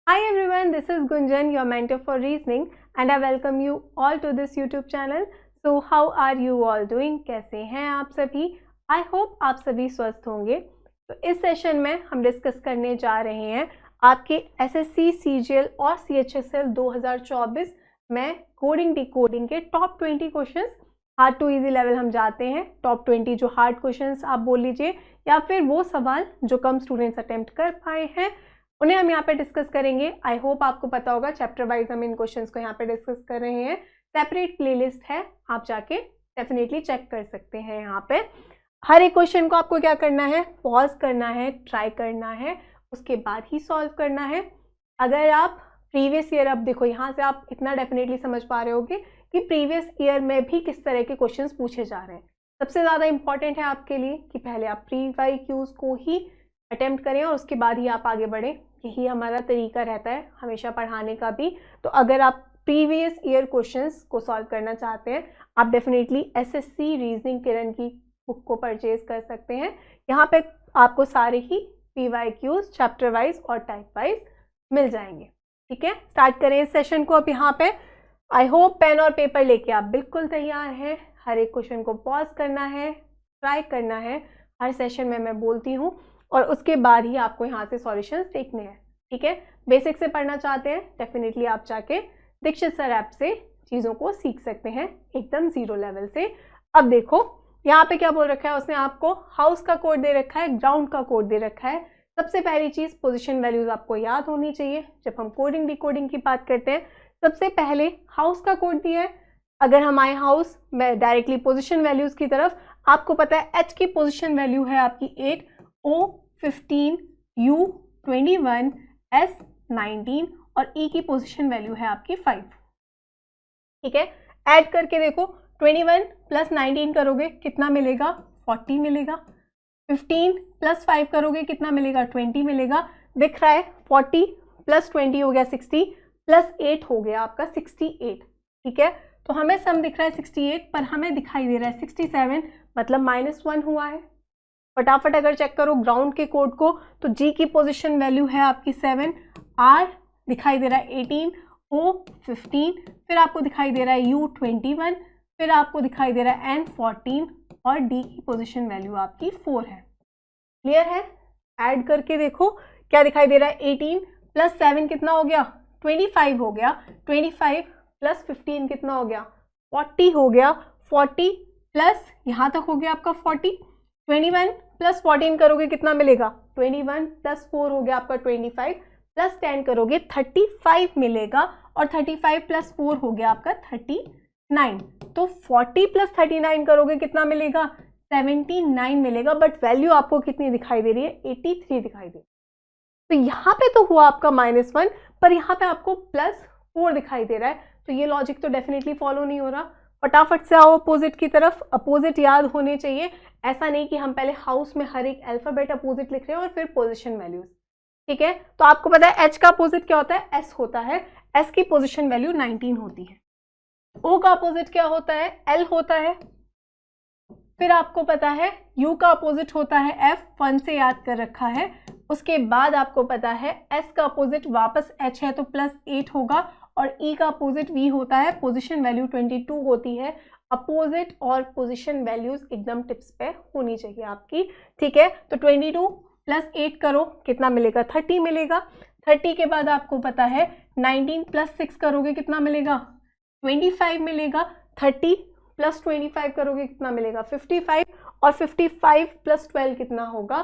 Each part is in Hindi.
Hi everyone, this is Gunjan, your mentor for reasoning, and I welcome you all to this YouTube channel. So how are you all doing? कैसे हैं आप सभी? I hope आप सभी स्वस्थ होंगे। तो इस सेशन में हम डिस्कस करने जा रहे हैं आपके SSC, CGL और CHSL 2024 में कोडिंग डिकोडिंग के top 20 questions. Hard to easy level हम जाते हैं। टॉप 20 जो हार्ड क्वेश्चंस आप बोल लीजिए, या फिर वो सवाल जो कम स्टूडेंट्स अटेम्प्ट कर पाए हैं, उन्हें हम यहाँ पे डिस्कस करेंगे। आई होप आपको पता होगा, चैप्टर वाइज हम इन क्वेश्चंस को यहाँ पे डिस्कस कर रहे हैं। सेपरेट प्लेलिस्ट है, आप जाके डेफिनेटली चेक कर सकते हैं। यहाँ पे हर एक क्वेश्चन को आपको क्या करना है, पॉज करना है, ट्राई करना है, उसके बाद ही सॉल्व करना है। अगर आप प्रीवियस ईयर, अब देखो यहाँ से आप इतना डेफिनेटली समझ पा रहे होगे कि प्रीवियस ईयर में भी किस तरह के क्वेश्चंस पूछे जा रहे हैं। सबसे ज़्यादा इंपॉर्टेंट है आपके लिए कि पहले आप प्री वाई क्यूज को ही अटेम्प्ट करें और उसके बाद ही आप आगे बढ़ें। यही हमारा तरीका रहता है हमेशा पढ़ाने का भी। तो अगर आप प्रीवियस ईयर क्वेश्चंस को सॉल्व करना चाहते हैं, आप डेफिनेटली एसएससी रीजनिंग किरण की बुक को परचेज कर सकते हैं। यहाँ पे आपको सारे ही PYQs चैप्टर वाइज और टाइप वाइज मिल जाएंगे। ठीक है, स्टार्ट करें इस सेशन को। अब यहाँ पे आई होप पेन और पेपर लेके आप बिल्कुल तैयार हैं। हर एक क्वेश्चन को पॉज करना है, ट्राई करना है। हर सेशन में मैं बोलती हूँ और उसके बाद ही आपको यहाँ से सॉल्यूशंस देखने हैं। ठीक है, बेसिक से पढ़ना चाहते हैं, डेफिनेटली आप जाके दीक्षित सर ऐप से चीज़ों को सीख सकते हैं एकदम जीरो लेवल से। अब देखो यहाँ पे क्या बोल रखा है उसने, आपको हाउस का कोड दे रखा है, ग्राउंड का कोड दे रखा है। सबसे पहली चीज़ पोजिशन वैल्यूज आपको याद होनी चाहिए जब हम कोडिंग डिकोडिंग की बात करते हैं। सबसे पहले हाउस का कोड दिया है। अगर हम आए हाउस में डायरेक्टली पोजिशन वैल्यूज की तरफ, आपको पता है H की पोजिशन वैल्यू है आपकी 8, O 15, U 21, S 19 और E की पोजीशन वैल्यू है आपकी 5। ठीक है, ऐड करके देखो 21 प्लस 19 करोगे कितना मिलेगा, 40 मिलेगा। 15 प्लस 5 करोगे कितना मिलेगा, 20 मिलेगा। दिख रहा है 40 प्लस 20 हो गया 60, प्लस 8 हो गया आपका 68। ठीक है, तो हमें सम दिख रहा है 68, पर हमें दिखाई दे रहा है 67, मतलब -1 हुआ है। फटाफट अगर चेक करो ग्राउंड के कोड को, तो G की पोजीशन वैल्यू है आपकी 7, R दिखाई दे रहा है 18, O 15, फिर आपको दिखाई दे रहा है U 21, फिर आपको दिखाई दे रहा है N 14 और D की पोजीशन वैल्यू आपकी 4 है। क्लियर है? ऐड करके देखो क्या दिखाई दे रहा है, 18 प्लस 7 कितना हो गया, 25 हो गया। 25 प्लस 15 कितना हो गया, 40 हो गया। 40 प्लस यहाँ तक हो गया आपका 40। 21 प्लस 14 करोगे कितना मिलेगा, 21 प्लस 4 हो गया आपका 25, प्लस 10 करोगे 35 मिलेगा, और 35 प्लस 4 हो गया आपका 39। तो 40 प्लस 39 करोगे कितना मिलेगा, 79 मिलेगा। बट वैल्यू आपको कितनी दिखाई दे रही है, 83 दिखाई दे रही है। तो यहाँ पे तो हुआ आपका -1, पर यहाँ पे आपको +4 दिखाई दे रहा है। तो ये लॉजिक तो डेफिनेटली फॉलो नहीं हो रहा। फटाफट से आओ अपोजिट की तरफ। अपोजिट याद होने चाहिए, ऐसा नहीं कि हम पहले हाउस में हर एक अल्फाबेट अपोजिट लिख रहे हैं और फिर पोजीशन वैल्यूज। ठीक है, तो आपको पता है H का अपोजिट क्या होता है, S होता है। S की पोजीशन वैल्यू 19 होती है। O का अपोजिट क्या होता है, L होता है। फिर आपको पता है U का अपोजिट होता है F, 1 से याद कर रखा है। उसके बाद आपको पता है S का अपोजिट वापस H है तो +8 होगा, और E का अपोजिट V होता है। पोजीशन वैल्यू 22 होती है। अपोजिट और पोजीशन वैल्यूज एकदम टिप्स पे होनी चाहिए आपकी। ठीक है, तो 22 प्लस 8 करो कितना मिलेगा, 30 मिलेगा। 30 के बाद आपको पता है 19 प्लस 6 करोगे कितना मिलेगा, 25 मिलेगा। 30 प्लस 25 करोगे कितना मिलेगा, 55, और 55 प्लस 12 कितना होगा,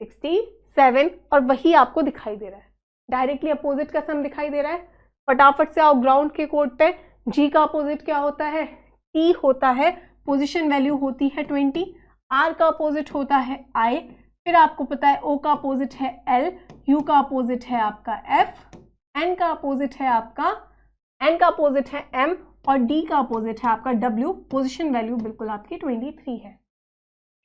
67। और वही आपको दिखाई दे रहा है, डायरेक्टली अपोजिट का सम दिखाई दे रहा है। फटाफट से आओ ग्राउंड के कोड पे। G का अपोजिट क्या होता है, T होता है। पोजीशन वैल्यू होती है 20। R का अपोजिट होता है I। फिर आपको पता है O का अपोजिट है L, U का अपोजिट है आपका F, N का अपोजिट है आपका M, और D का अपोजिट है आपका W। पोजीशन वैल्यू बिल्कुल आपकी 23 है।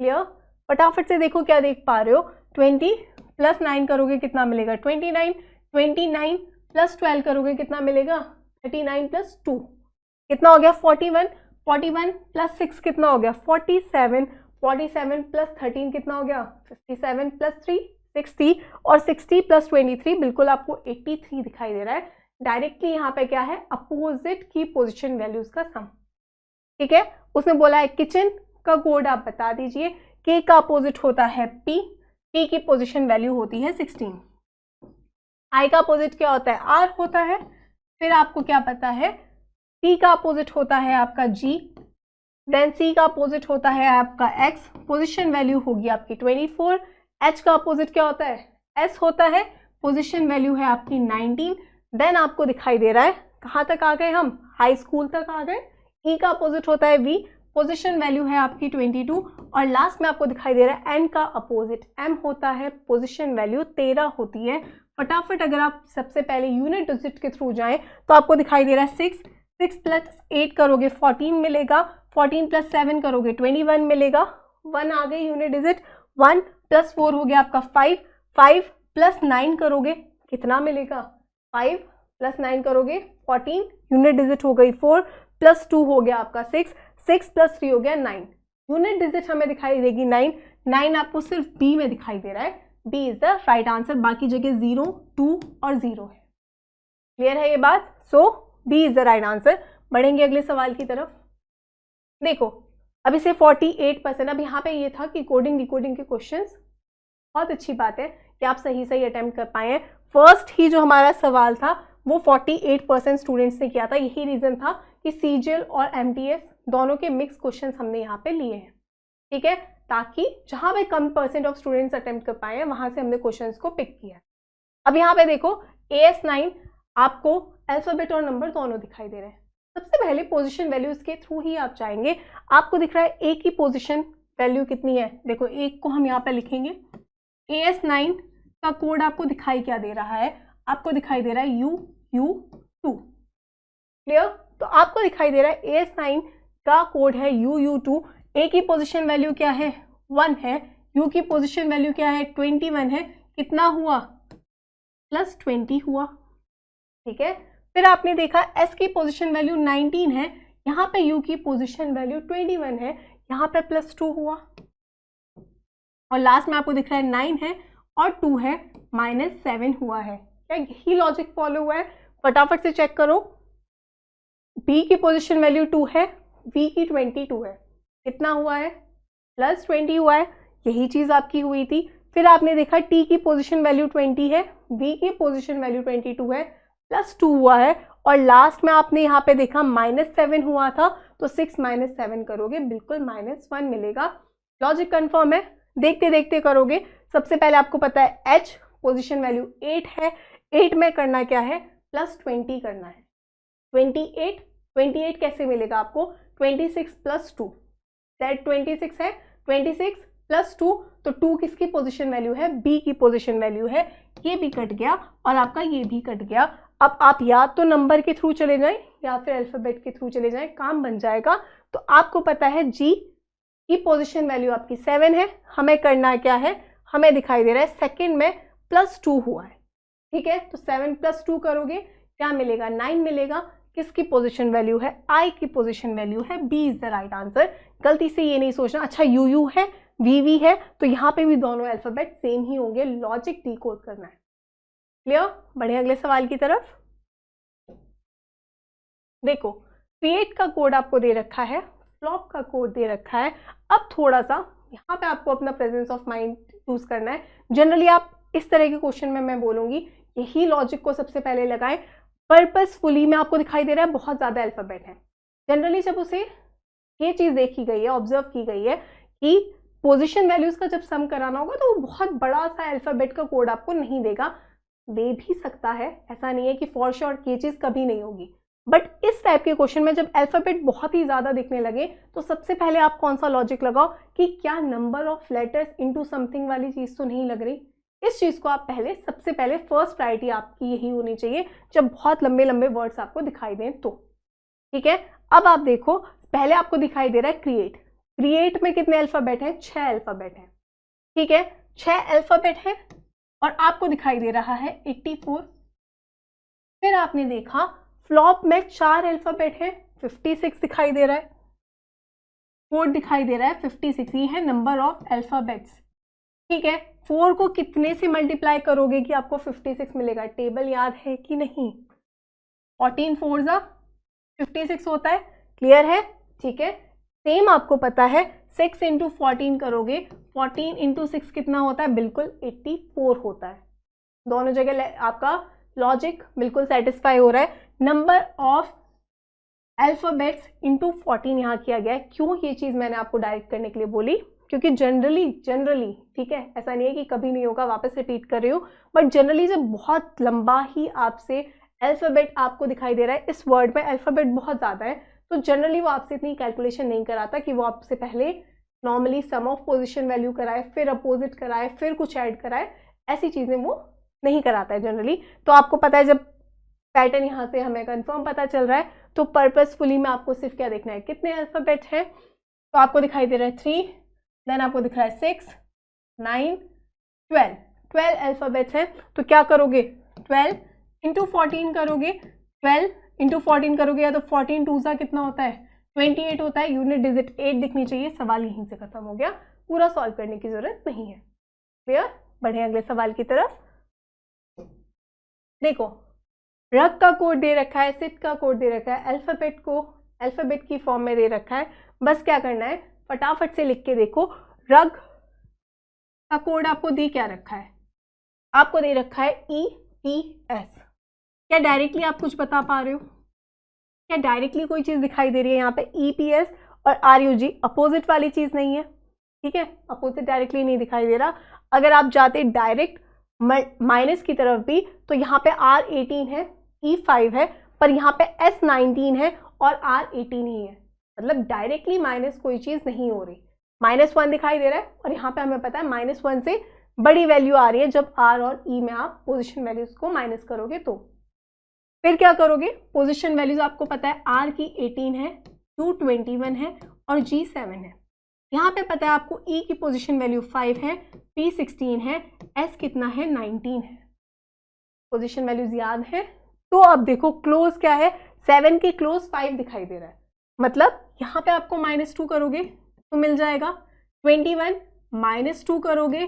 क्लियर? फटाफट से देखो क्या देख पा रहे हो, 20 प्लस 9 करोगे कितना मिलेगा, 29। 29 प्लस 12 करोगे कितना मिलेगा, 39 प्लस 2 कितना हो गया, 41। 41 प्लस 6 कितना हो गया, 47। 47 प्लस 13 कितना हो गया, 57 प्लस 3 60 और 60 प्लस 23 बिल्कुल आपको 83 दिखाई दे रहा है। डायरेक्टली यहाँ पे क्या है, अपोजिट की पोजीशन वैल्यूज का सम। ठीक है, उसने बोला है किचन का कोड आप बता दीजिए। के का अपोजिट होता है पी, पी की पोजीशन वैल्यू होती है 16। आई का अपोजिट क्या होता है, आर होता है। फिर आपको क्या पता है, टी का अपोजिट होता है आपका जी, देन सी का अपोजिट होता है आपका एक्स, पोजीशन वैल्यू होगी आपकी 24। एच का अपोजिट क्या होता है, एस होता है, पोजीशन वैल्यू है आपकी 19। देन आपको दिखाई दे रहा है कहाँ तक आ गए हम, हाई स्कूल तक आ गए। ई का अपोजिट होता है वी, पोजीशन वैल्यू है आपकी 22। और लास्ट में आपको दिखाई दे रहा है एन का अपोजिट एम होता है, पोजीशन वैल्यू 13 होती है। फटाफट अगर आप सबसे पहले यूनिट डिजिट के थ्रू जाएं तो आपको दिखाई दे रहा है 6, 6 प्लस 8 करोगे 14 मिलेगा, 14 प्लस 7 करोगे 21 मिलेगा। 1 आ गई यूनिट डिजिट, 1 प्लस 4 हो गया आपका 5, 5 प्लस 9 करोगे कितना मिलेगा, 5 प्लस 9 करोगे 14, यूनिट डिजिट हो गई 4 प्लस 2 हो गया आपका 6, 6 प्लस 3 हो गया 9। यूनिट डिजिट हमें दिखाई देगी 9, 9 आपको सिर्फ बी में दिखाई दे रहा है, B is the right answer. बाकी जगह 0, 2 और 0 है। क्लियर है ये बात? So B is the right answer. बढ़ेंगे अगले सवाल की तरफ। देखो अभी से 48%। अब यहाँ पे ये था कि कोडिंग डिकोडिंग के क्वेश्चंस, बहुत अच्छी बात है कि आप सही सही अटेम्प्ट कर पाए हैं। फर्स्ट ही जो हमारा सवाल था वो 48% स्टूडेंट्स ने किया था। यही रीजन था कि सीजीएल और एमटीएस दोनों के मिक्स क्वेश्चंस हमने यहाँ पे लिए हैं। ठीक है, ताकि जहाँ पे कम परसेंट ऑफ स्टूडेंट्स अटेम्प्ट कर पाए हैं वहां से हमने क्वेश्चंस को पिक किया। अब यहाँ पे देखो AS9 आपको अल्फाबेट और नंबर दोनों दिखाई दे रहे हैं। सबसे पहले पोजीशन वैल्यूज के थ्रू ही आप जाएंगे। आपको दिख रहा है ए की पोजीशन वैल्यू कितनी है, देखो एक को हम यहाँ पे लिखेंगे। AS9 का कोड आपको दिखाई क्या दे रहा है, आपको दिखाई दे रहा है UU2। क्लियर? तो आपको दिखाई दे रहा है AS9 का कोड है UU2। ए की पोजीशन वैल्यू क्या है, 1 है। यू की पोजीशन वैल्यू क्या है, 21 है। कितना हुआ, प्लस 20 हुआ। ठीक है, फिर आपने देखा एस की पोजीशन वैल्यू 19 है, यहाँ पे यू की पोजीशन वैल्यू 21 है, यहाँ पे प्लस 2 हुआ। और लास्ट में आपको दिख रहा है 9 है और 2 है, -7 हुआ है। क्या यही लॉजिक फॉलो हुआ है? फटाफट से चेक करो। बी की पोजीशन वैल्यू 2 है, वी की 22 है, कितना हुआ है, प्लस 20 हुआ है। यही चीज आपकी हुई थी। फिर आपने देखा टी की पोजीशन वैल्यू 20 है, वी की पोजीशन वैल्यू 22 है, प्लस 2 हुआ है। और लास्ट में आपने यहाँ पे देखा -7 हुआ था, तो 6 - 7 करोगे बिल्कुल -1 मिलेगा। लॉजिक कंफर्म है, देखते देखते करोगे। सबसे पहले आपको पता है एच पोजीशन वैल्यू 8 है, 8 में करना क्या है, प्लस 20 करना है। 28 कैसे मिलेगा आपको, 26 प्लस 2, दैट 26 है, 26 प्लस 2, तो 2 किसकी पोजीशन वैल्यू है, बी की पोजीशन वैल्यू है। ये भी कट गया और आपका ये भी कट गया। अब आप या तो नंबर के थ्रू चले जाएं या फिर अल्फाबेट के थ्रू चले जाएं, काम बन जाएगा। तो आपको पता है जी की पोजीशन वैल्यू आपकी 7 है, हमें करना क्या है, हमें दिखाई दे रहा है सेकंड में प्लस 2 हुआ है। ठीक है, तो 7 + 2 करोगे क्या मिलेगा, 9 मिलेगा। किसकी पोजीशन वैल्यू है, आई की पोजीशन वैल्यू है, B is the right answer. गलती से ये नहीं सोचना अच्छा यूयू है, वीवी है, तो यहाँ पे भी दोनों अल्फाबेट सेम ही होंगे। लॉजिक डिकोड करना है। क्लियर? बढ़े अगले सवाल की तरफ। देखो क्रिएट का कोड आपको दे रखा है, फ्लॉप का कोड दे रखा है। अब थोड़ा सा यहाँ पे आपको अपना प्रेजेंस ऑफ माइंड यूज करना है। जनरली आप इस तरह के क्वेश्चन में मैं बोलूंगी यही लॉजिक को सबसे पहले लगाएं। पर्पसफुली में आपको दिखाई दे रहा है बहुत ज्यादा अल्फाबेट है। जनरली जब उसे ये चीज देखी गई है, ऑब्जर्व की गई है कि पोजीशन वैल्यूज का जब सम कराना होगा तो वो बहुत बड़ा सा अल्फाबेट का कोड आपको नहीं देगा, दे भी सकता है, ऐसा नहीं है कि फॉर श्योर ये चीज कभी नहीं होगी। बट इस टाइप के क्वेश्चन में जब अल्फाबेट बहुत ही ज्यादा दिखने लगे तो सबसे पहले आप कौन सा लॉजिक लगाओ कि क्या number of letters into something वाली चीज तो नहीं लग रही। इस चीज को आप पहले सबसे पहले फर्स्ट प्रायोरिटी आपकी यही होनी चाहिए जब बहुत लंबे लंबे वर्ड्स आपको दिखाई दें तो। ठीक है, अब आप देखो पहले आपको दिखाई दे रहा है क्रिएट। क्रिएट में कितने अल्फाबेट हैं, 6 अल्फाबेट हैं। ठीक है, 6 अल्फाबेट हैं और आपको दिखाई दे रहा है 84। फिर आपने देखा फ्लॉप में 4 अल्फाबेट है, 56 दिखाई दे रहा है। कोड दिखाई दे रहा है 56, ये है नंबर ऑफ अल्फाबेट्स। ठीक है, 4 को कितने से मल्टीप्लाई करोगे कि आपको 56 मिलेगा? टेबल याद है कि नहीं? 14 4 जा 56 होता है, क्लियर है? ठीक है, सेम आपको पता है 6 इंटू 14 करोगे, 14 इंटू 6 कितना होता है? बिल्कुल 84 होता है। दोनों जगह आपका लॉजिक बिल्कुल सेटिस्फाई हो रहा है। नंबर ऑफ अल्फाबेट्स इंटू 14 यहाँ किया गया है। क्यों ये चीज़ मैंने आपको डायरेक्ट करने के लिए बोली? क्योंकि जनरली ठीक है, ऐसा नहीं है कि कभी नहीं होगा, वापस रिपीट कर रही हूँ, बट जनरली जब बहुत लंबा ही आपसे अल्फाबेट आपको दिखाई दे रहा है, इस वर्ड में अल्फाबेट बहुत ज़्यादा है, तो जनरली वो आपसे इतनी कैलकुलेशन नहीं कराता कि वो आपसे पहले normally sum of position value कराए, फिर अपोजिट कराए, फिर कुछ ऐड कराए, ऐसी चीज़ें वो नहीं कराता है जनरली। तो आपको पता है, जब पैटर्न यहाँ से हमें कंफर्म पता चल रहा है, तो पर्पसफुली में आपको सिर्फ क्या देखना है? कितने अल्फाबेट हैं? तो आपको दिखाई दे रहा है 3, देन आपको दिख रहा है 6, 9, 12 अल्फाबेट्स हैं। तो क्या करोगे? 12 इंटू 14 करोगे, 12 इंटू 14 करोगे, या तो 14 2 सा कितना होता है? 28 होता है। यूनिट डिजिट 8 दिखनी चाहिए। सवाल यहीं से खत्म हो गया, पूरा सॉल्व करने की जरूरत नहीं है। क्लियर? बढ़े अगले सवाल की तरफ। देखो, रग का कोड दे रखा है, सिट का कोड दे रखा है, अल्फाबेट को अल्फाबेट की फॉर्म में दे रखा है। बस क्या करना है, फटाफट से लिख के देखो। रग का कोड आपको दे क्या रखा है? आपको दे रखा है EPS। क्या डायरेक्टली आप कुछ बता पा रहे हो? क्या डायरेक्टली कोई चीज दिखाई दे रही है यहाँ पे? EPS और RUG अपोजिट वाली चीज नहीं है, ठीक है, अपोजिट डायरेक्टली नहीं दिखाई दे रहा। अगर आप जाते डायरेक्ट माइनस की तरफ भी, तो यहाँ पे R18 है, E5 है, पर यहाँ पे S19 है और R18 ही है। मतलब डायरेक्टली माइनस कोई चीज नहीं हो रही। -1 दिखाई दे रहा है, और यहाँ पे हमें पता है -1 से बड़ी वैल्यू आ रही है जब R और E में आप पोजिशन वैल्यूज को माइनस करोगे। तो फिर क्या करोगे? पोजिशन वैल्यूज आपको पता है, R की 18 है, Q 21 है और G 7 है। यहाँ पे पता है आपको E की पोजीशन वैल्यू 5 है, P 16 है, S कितना है? 19 है। पोजीशन वैल्यूज याद है? तो अब देखो क्लोज क्या है, 7 के क्लोज 5 दिखाई दे रहा है, मतलब यहाँ पे आपको -2 करोगे तो मिल जाएगा। 21 -2 करोगे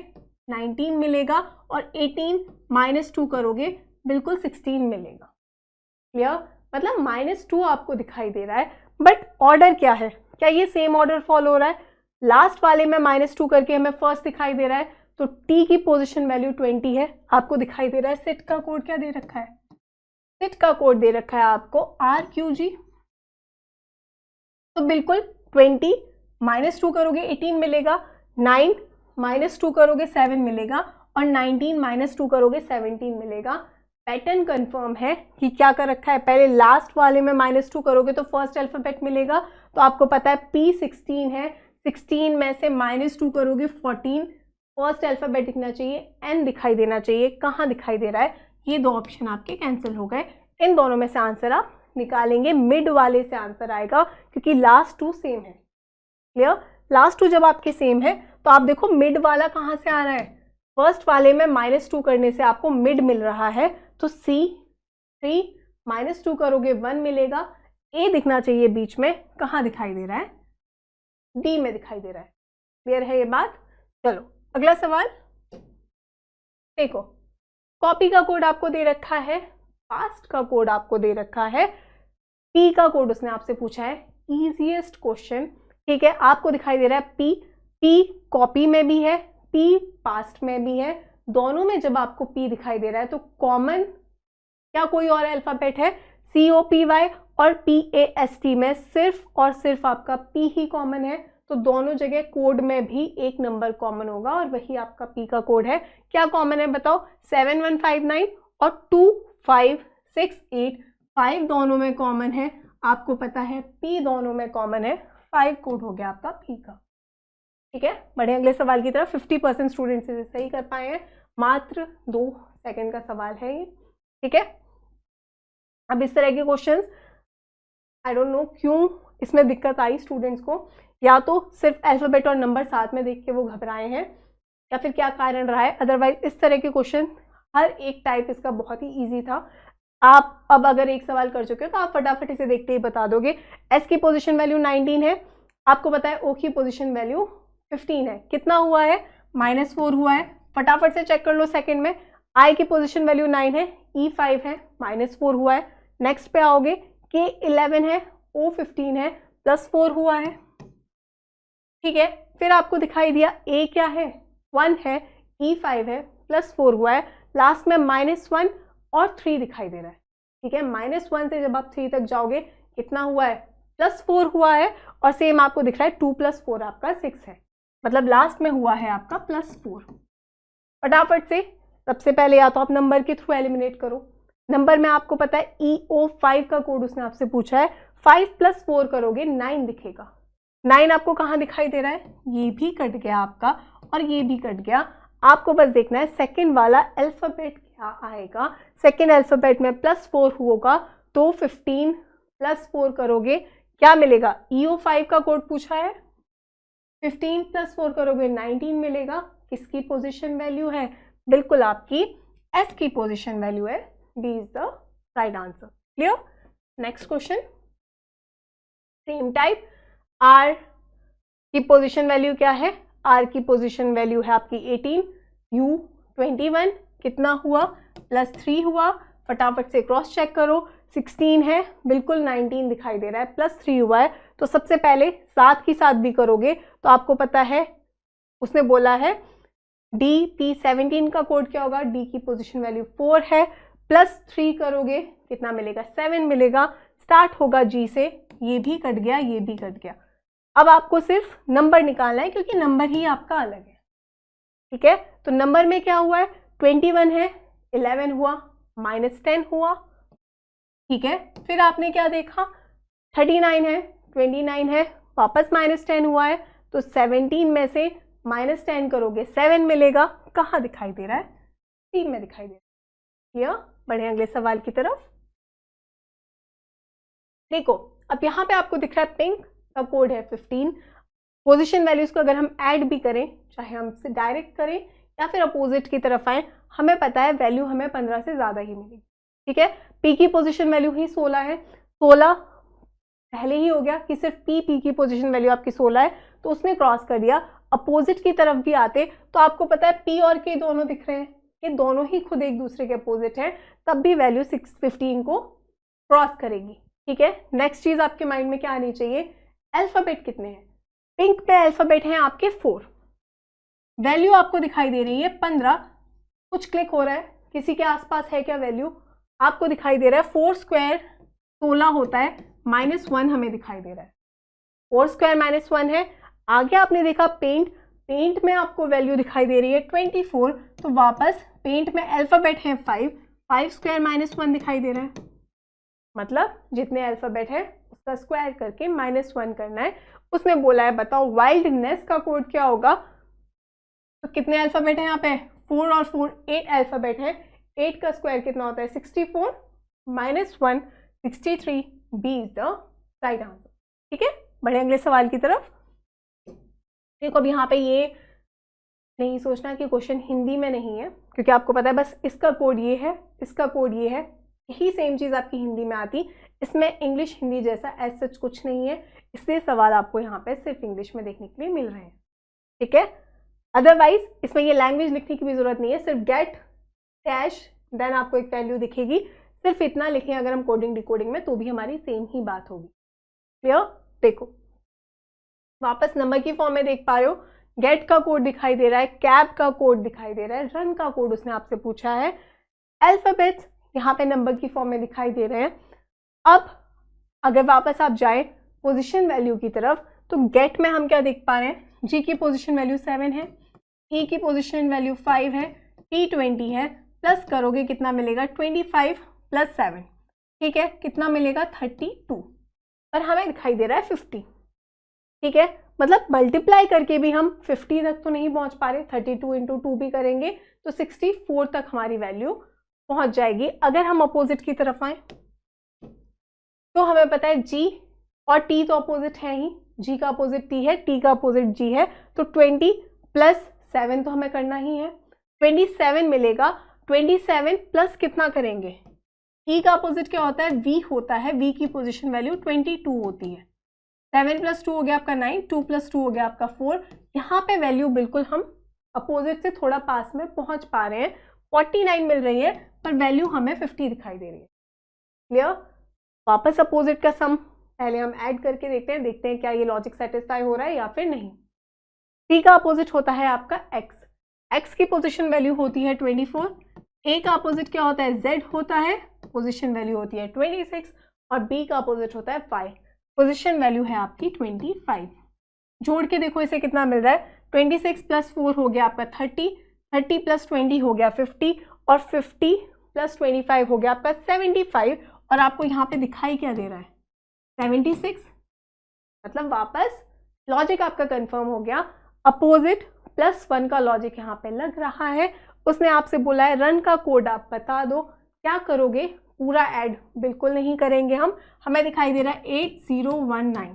19 मिलेगा, और 18 -2 करोगे बिल्कुल 16 मिलेगा। क्लियर? मतलब -2 आपको दिखाई दे रहा है, बट ऑर्डर क्या है? क्या ये सेम ऑर्डर फॉलो हो रहा है? लास्ट वाले में -2 करके हमें फर्स्ट दिखाई दे रहा है, तो T की पोजीशन वैल्यू 20 है, आपको दिखाई दे रहा है। सिट का कोड क्या दे रखा है? सिट का कोड दे रखा है आपको RQG। तो बिल्कुल 20 -2 करोगे 18 मिलेगा, 9 -2 करोगे 7 मिलेगा, और 19 -2 करोगे 17 मिलेगा। पैटर्न कंफर्म है कि क्या कर रखा है, पहले लास्ट वाले में -2 करोगे तो फर्स्ट अल्फाबेट मिलेगा, तो आपको पता है P 16 है, 16 में से -2 करोगे 14, फर्स्ट अल्फाबेट दिखना चाहिए, N दिखाई देना चाहिए। कहाँ दिखाई दे रहा है? ये दो ऑप्शन आपके कैंसिल हो गए। इन दोनों में से आंसर आप निकालेंगे, मिड वाले से आंसर आएगा, क्योंकि लास्ट 2 सेम है। क्लियर? लास्ट 2 जब आपके सेम है, तो आप देखो मिड वाला कहाँ से आ रहा है? फर्स्ट वाले में -2 करने से आपको मिड मिल रहा है, तो C3 -2 करोगे 1 मिलेगा। A दिखना चाहिए बीच में, कहाँ दिखाई दे रहा है? D में दिखाई दे रहा है। क्लियर है ये बात? चलो अगला सवाल देखो। कॉपी का कोड आपको दे रखा है, पास्ट का कोड आपको दे रखा है, P का कोड उसने आपसे पूछा है। इजीएस्ट क्वेश्चन, ठीक है, आपको दिखाई दे रहा है P कॉपी में भी है, P पास्ट में भी है। दोनों में जब आपको P दिखाई दे रहा है, तो कॉमन क्या कोई और अल्फाबेट है? COPY और PAST में सिर्फ और सिर्फ आपका P ही कॉमन है, तो दोनों जगह कोड में भी एक नंबर कॉमन होगा, और वही आपका P का कोड है। क्या कॉमन है बताओ? 7159 और 2568, 5 दोनों में कॉमन है, आपको पता है P दोनों में कॉमन है, 5 कोड हो गया आपका P का। ठीक है, बढ़े अगले सवाल की तरफ। 50% स्टूडेंट्स इसे सही कर पाए हैं, मात्र 2 सेकंड का सवाल है ये। ठीक है, अब इस तरह के क्वेश्चंस आई डोंट नो क्यों इसमें दिक्कत आई स्टूडेंट्स को, या तो सिर्फ अल्फाबेट और नंबर साथ में देख के वो घबराए हैं, या फिर क्या कारण रहा है। अदरवाइज इस तरह के क्वेश्चन हर एक टाइप इसका बहुत ही ईजी था। आप अब अगर एक सवाल कर चुके हो तो आप फटाफट इसे देखते ही बता दोगे। S की पोजीशन वैल्यू 19 है, आपको पता है O की पोजीशन वैल्यू 15 है। कितना हुआ है? -4 हुआ है, फटाफट से चेक कर लो सेकंड में। I की पोजीशन वैल्यू 9 है, E5 है, -4 हुआ है। नेक्स्ट पे आओगे, K11 है, O15 है, +4 हुआ है। ठीक है, फिर आपको दिखाई दिया A क्या है, 1 है, E5 है, +4 हुआ है। लास्ट में -1 और 3 दिखाई दे रहा है। ठीक है, -1 से जब आप 3 तक जाओगे कितना हुआ है, +4 हुआ है। और सेम आपको दिख रहा है 2 + 4 आपका 6 है, मतलब लास्ट में हुआ है आपका +4। फटाफट से सबसे पहले या तो आप नंबर के थ्रू एलिमिनेट करो। नंबर में आपको पता है EO5 का कोड उसने आपसे पूछा है, 5 + 4 करोगे 9 दिखेगा। 9 आपको कहाँ दिखाई दे रहा है, ये भी कट गया आपका और ये भी कट गया। आपको बस देखना है सेकंड वाला अल्फाबेट क्या आएगा। सेकंड अल्फाबेट में +4 होगा तो 15 + 4 करोगे क्या मिलेगा, EO5 का कोड पूछा है, 15 + 4 करोगे 19 मिलेगा। किसकी पोजीशन वैल्यू है, बिल्कुल आपकी S की पोजीशन वैल्यू है। B is the right answer. Clear. Next question, same type. R की पोजीशन वैल्यू क्या है, R की पोजीशन वैल्यू है आपकी 18, U 21, कितना हुआ, +3 हुआ। फटाफट से क्रॉस चेक करो, 16 है, बिल्कुल 19 दिखाई दे रहा है, +3 हुआ है। तो सबसे पहले साथ की साथ भी करोगे तो आपको पता है उसने बोला है DP17 का कोड क्या होगा, D की पोजीशन वैल्यू 4 है, +3 करोगे कितना मिलेगा, 7 मिलेगा। स्टार्ट होगा G से, ये भी कट गया, ये भी कट गया। अब आपको सिर्फ नंबर निकालना है क्योंकि नंबर ही आपका अलग है। ठीक है, तो नंबर में क्या हुआ है, 21 है, 11 हुआ, -10 हुआ। ठीक है, फिर आपने क्या देखा, 39 है, 29 है, वापस -10 हुआ है, तो 17 में से -10 करोगे 7 मिलेगा। कहाँ दिखाई दे रहा है, C में दिखाई दे रहा है। या बढ़े अगले सवाल की तरफ। देखो अब यहाँ पे आपको दिख रहा है पिंक का कोड है 15। पोजीशन वैल्यूज को अगर हम ऐड भी करें, चाहे हम से डायरेक्ट करें या फिर अपोजिट की तरफ आए, हमें पता है वैल्यू हमें 15 से ज़्यादा ही मिलेगी। ठीक है, P की पोजीशन वैल्यू ही 16 है, 16 पहले ही हो गया कि सिर्फ P की पोजीशन वैल्यू आपकी 16 है, तो उसने क्रॉस कर दिया। अपोजिट की तरफ भी आते तो आपको पता है P और K दोनों दिख रहे हैं, ये दोनों ही खुद एक दूसरे के अपोजिट हैं, तब भी वैल्यू 15 को क्रॉस करेगी। ठीक है, नेक्स्ट चीज आपके माइंड में क्या आनी चाहिए, अल्फाबेट कितने हैं। पिंक पे अल्फाबेट हैं आपके 4, वैल्यू आपको दिखाई दे रही है 15। कुछ क्लिक हो रहा है, किसी के आसपास है क्या वैल्यू, आपको दिखाई दे रहा है 4 स्क्वायर 16 होता है, -1 हमें दिखाई दे रहा है, 4 स्क्वायर -1 है। आगे आपने देखा पेंट, पेंट में आपको वैल्यू दिखाई दे रही है 24, तो वापस पेंट में अल्फाबेट है 5, 5 स्क्वायर -1 दिखाई दे रहा है, मतलब जितने अल्फाबेट है उसका स्क्वायर करके -1 करना है। उसने बोला है बताओ वाइल्डनेस का कोड क्या होगा। तो कितने अल्फाबेट है यहाँ पे, 4 और 4 8 अल्फाबेट है, 8 का स्क्वायर कितना होता है 64, -1 63, B is the right answer. ठीक है, बढ़े अगले सवाल की तरफ। देखो अब यहाँ पे ये नहीं सोचना कि क्वेश्चन हिंदी में नहीं है, क्योंकि आपको पता है बस इसका कोड ये है, इसका कोड ये है, यही सेम चीज़ आपकी हिंदी में आती। इसमें इंग्लिश हिंदी जैसा एज सच कुछ नहीं है, इसलिए सवाल आपको यहाँ पे सिर्फ इंग्लिश में देखने के लिए मिल रहे हैं। ठीक है, अदरवाइज इसमें ये लैंग्वेज लिखने की भी जरूरत नहीं है, सिर्फ गेट डैश देन आपको एक वैल्यू दिखेगी, सिर्फ इतना लिखें अगर हम कोडिंग डिकोडिंग में, तो भी हमारी सेम ही बात होगी। क्लियर। देखो वापस नंबर की फॉर्म में देख पा रहे हो, गेट का कोड दिखाई दे रहा है, कैब का कोड दिखाई दे रहा है, रन का कोड उसने आपसे पूछा है, अल्फाबेट्स यहाँ पे नंबर की फॉर्म में दिखाई दे रहे हैं। अब अगर वापस आप जाए पोजीशन वैल्यू की तरफ, तो गेट में हम क्या देख पा रहे हैं, जी की पोजीशन वैल्यू 7 है, ई की पोजीशन वैल्यू 5 है, टी 20 है, प्लस करोगे कितना मिलेगा 25 + 7। ठीक है, कितना मिलेगा 32, और हमें दिखाई दे रहा है 50। ठीक है, मतलब मल्टीप्लाई करके भी हम 50 तक तो नहीं पहुंच पा रहे, 32 × 2 भी करेंगे तो 64 तक हमारी वैल्यू पहुंच जाएगी। अगर हम अपोजिट की तरफ आए तो हमें पता है जी और टी तो अपोजिट है ही, जी का अपोजिट टी है, टी का अपोजिट जी है, तो 20 + 7 तो हमें करना ही है, 27 मिलेगा। 27 प्लस कितना करेंगे, ई का अपोजिट क्या होता है, वी होता है, वी की पोजीशन वैल्यू 22 होती है, 7 + 2 हो गया आपका 9, 2 + 2 हो गया आपका 4। यहाँ पे वैल्यू बिल्कुल हम अपोजिट से थोड़ा पास में पहुंच पा रहे हैं, 49 मिल रही है पर वैल्यू हमें 50 दिखाई दे रही है। क्लियर? वापस अपोजिट का सम पहले हम ऐड करके देखते हैं क्या ये लॉजिक सेटिस्फाई हो रहा है या फिर नहीं। सी का अपोजिट होता है आपका एक्स, एक्स की पोजीशन वैल्यू होती है 24, ए का अपोजिट क्या होता है जेड होता है, पोजीशन वैल्यू होती है 26 और बी का अपोजिट होता है 5, पोजीशन वैल्यू है आपकी 25। जोड़ के देखो इसे कितना मिल रहा है, 26 प्लस 4 हो गया आपका 30, 30 प्लस 20 हो गया 50 और 50 प्लस 25 हो गया आपका 75 और आपको यहाँ पे दिखाई क्या दे रहा है 76। मतलब वापस लॉजिक आपका कंफर्म हो गया, अपोजिट +1 का लॉजिक यहाँ पे लग रहा है। उसने आपसे बोला है रन का कोड आप बता दो, क्या करोगे, पूरा ऐड बिल्कुल नहीं करेंगे हम, हमें दिखाई दे रहा है 8019,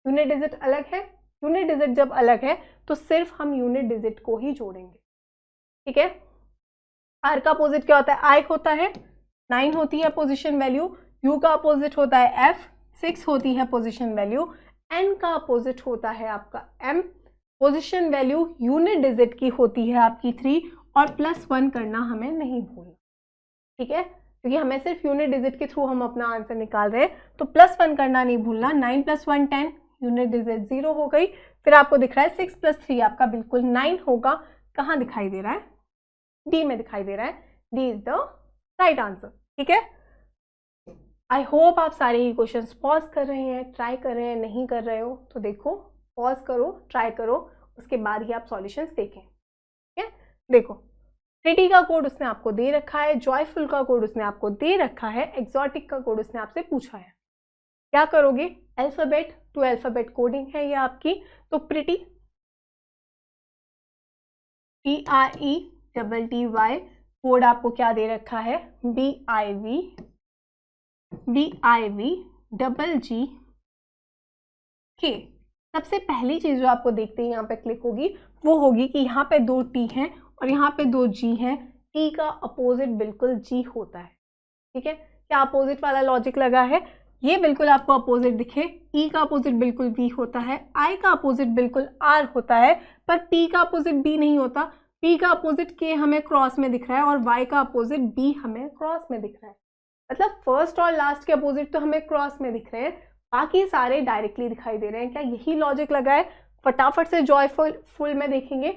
यूनिट डिजिट अलग है, यूनिट डिजिट जब अलग है तो सिर्फ हम यूनिट डिजिट को ही जोड़ेंगे। ठीक है, आर का अपोजिट क्या होता है, आई होता है, 9 होती है पोजीशन वैल्यू, यू का अपोजिट होता है एफ, 6 होती है पोजीशन वैल्यू, एन का अपोजिट होता है आपका M, position value unit digit की होती है आपकी 3 और +1 करना हमें नहीं भूलना। ठीक है, क्योंकि हमें सिर्फ यूनिट डिजिट के थ्रू हम अपना आंसर निकाल रहे हैं, तो +1 करना नहीं भूलना। 9 + 1 10, यूनिट डिजिट 0 हो गई। फिर आपको दिख रहा है 6 + 3 आपका बिल्कुल 9 होगा। कहाँ दिखाई दे रहा है, डी में दिखाई दे रहा है, D is the right answer. ठीक है, आई होप आप सारे ही क्वेश्चंस पॉज कर रहे हैं, ट्राई कर रहे हैं, नहीं कर रहे हो तो देखो, पॉज करो, ट्राई करो, उसके बाद ही आप सॉल्यूशंस देखें। ठीक है, देखो प्रिटी का कोड उसने आपको दे रखा है, जॉयफुल का कोड उसने आपको दे रखा है, एक्सोटिक का कोड उसने आपसे पूछा है। क्या करोगे, अल्फाबेट टू अल्फाबेट कोडिंग है ये आपकी, तो प्रिटी PRETTY कोड आपको क्या दे रखा है, BIVGK। सबसे पहली चीज जो आपको देखते ही यहाँ पे क्लिक होगी वो होगी कि यहाँ पे 2 T हैं और यहाँ पे 2 G हैं, T का अपोजिट बिल्कुल G होता है। ठीक है, क्या अपोजिट वाला लॉजिक लगा है, ये बिल्कुल आपको अपोजिट दिखे, E का अपोजिट बिल्कुल V होता है, I का अपोजिट बिल्कुल R होता है, पर P का अपोजिट B नहीं होता, P का अपोजिट K हमें क्रॉस में दिख रहा है और Y का अपोजिट B हमें क्रॉस में दिख रहा है। मतलब फर्स्ट और लास्ट के अपोजिट तो हमें क्रॉस में दिख रहे हैं, बाकी सारे डायरेक्टली दिखाई दे रहे हैं। क्या यही लॉजिक लगा है? फटाफट से जॉयफुल में देखेंगे।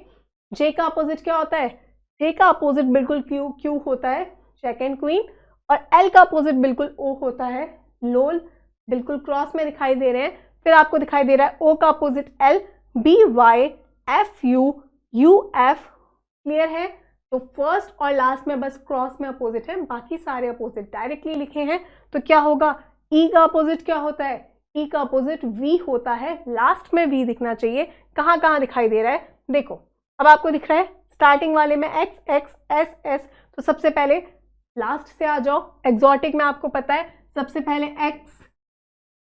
जे का अपोजिट क्या होता है, जे का अपोजिट बिल्कुल क्यू होता है, सेकंड क्वीन, और एल का अपोजिट बिल्कुल ओ होता है, लोल, बिल्कुल क्रॉस में दिखाई दे रहे हैं। फिर आपको दिखाई दे रहा है ओ का opposite L, B Y, F U, U F. Clear है? तो फर्स्ट और लास्ट में बस क्रॉस में अपोजिट है, बाकी सारे अपोजिट डायरेक्टली लिखे हैं। तो क्या होगा, ई का अपोजिट क्या होता है, ई का अपोजिट वी होता है, लास्ट में वी दिखना चाहिए। कहाँ कहाँ दिखाई दे रहा है, देखो अब आपको दिख रहा है स्टार्टिंग वाले में एक्स एक्स एस एस, तो सबसे पहले लास्ट से आ जाओ। एक्सोटिक में आपको पता है सबसे पहले एक्स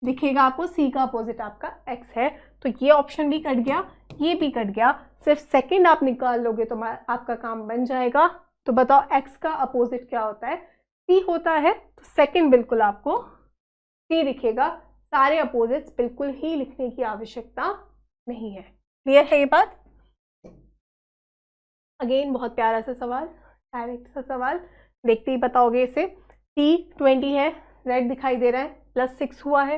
दिखेगा आपको, सी का अपोजिट आपका एक्स है, तो ये ऑप्शन भी कट गया, ये भी कट गया। सिर्फ सेकंड आप निकाल लोगे तो आपका काम बन जाएगा। तो बताओ एक्स का अपोजिट क्या होता है, सी होता है, तो सेकंड बिल्कुल आपको सी दिखेगा। सारे अपोजिट्स बिल्कुल ही लिखने की आवश्यकता नहीं है। क्लियर है ये बात? अगेन बहुत प्यारा सा सवाल, डायरेक्ट सा सवाल, देखते ही बताओगे इसे। T20 है, रेड दिखाई दे रहा है, +6 हुआ है।